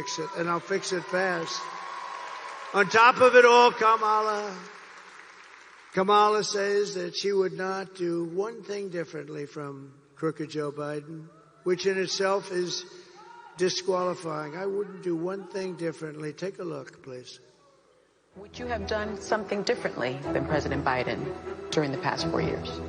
fix it, and I'll fix it fast. On top of it all, Kamala says that she would not do one thing differently from crooked Joe Biden, which in itself is disqualifying. I wouldn't do one thing differently. Take a look, please. Would you have done something differently than President Biden during the past 4 years?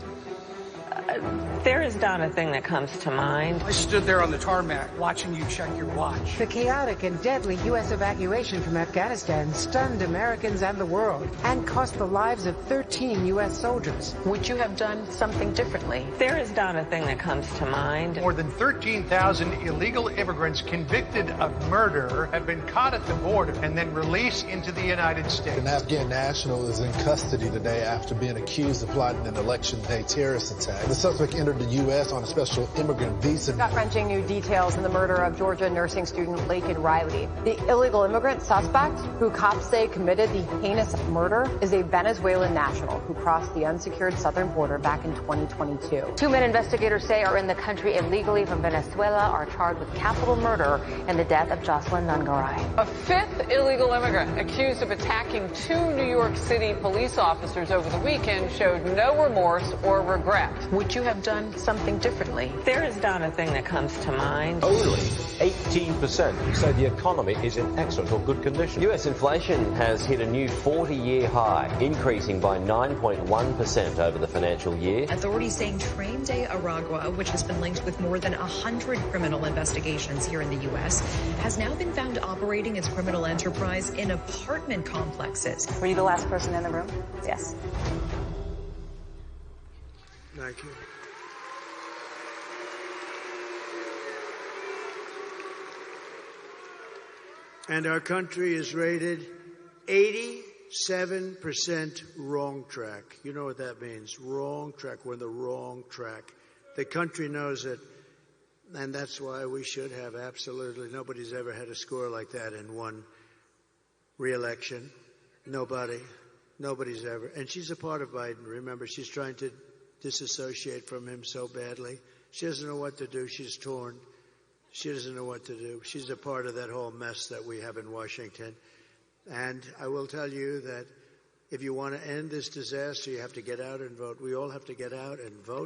There is not a thing that comes to mind. I stood there on the tarmac watching you check your watch. The chaotic and deadly U.S. evacuation from Afghanistan stunned Americans and the world and cost the lives of 13 U.S. soldiers. Would you have done something differently? There is not a thing that comes to mind. More than 13,000 illegal immigrants convicted of murder have been caught at the border and then released into the United States. An Afghan national is in custody today after being accused of plotting an election day terrorist attack. The suspect entered the U.S. on a special immigrant visa. Gut-wrenching new details in the murder of Georgia nursing student Laken Riley. The illegal immigrant suspect, who cops say committed the heinous murder, is a Venezuelan national who crossed the unsecured southern border back in 2022. 2 men investigators say are in the country illegally from Venezuela are charged with capital murder in the death of Jocelyn Nungaray. A 5th illegal immigrant accused of attacking 2 New York City police officers over the weekend showed no remorse or regret. Would you have done something differently? There is not a thing that comes to mind. Only 18% say the economy is in excellent or good condition. US inflation has hit a new 40-year high, increasing by 9.1% over the financial year. Authorities saying Train de Aragua, which has been linked with more than 100 criminal investigations here in the U.S., has now been found operating its criminal enterprise in apartment complexes. Were you the last person in the room? Yes. Thank you. And our country is rated 87% wrong track. You know what that means? Wrong track. We're on the wrong track. The country knows it. And that's why we should have absolutely, nobody's ever had a score like that in one re-election. Nobody's ever. And she's a part of Biden. Remember, she's trying to disassociate from him so badly. She doesn't know what to do. She's torn. She doesn't know what to do. She's a part of that whole mess that we have in Washington. And I will tell you that if you want to end this disaster, you have to get out and vote. We all have to get out and vote.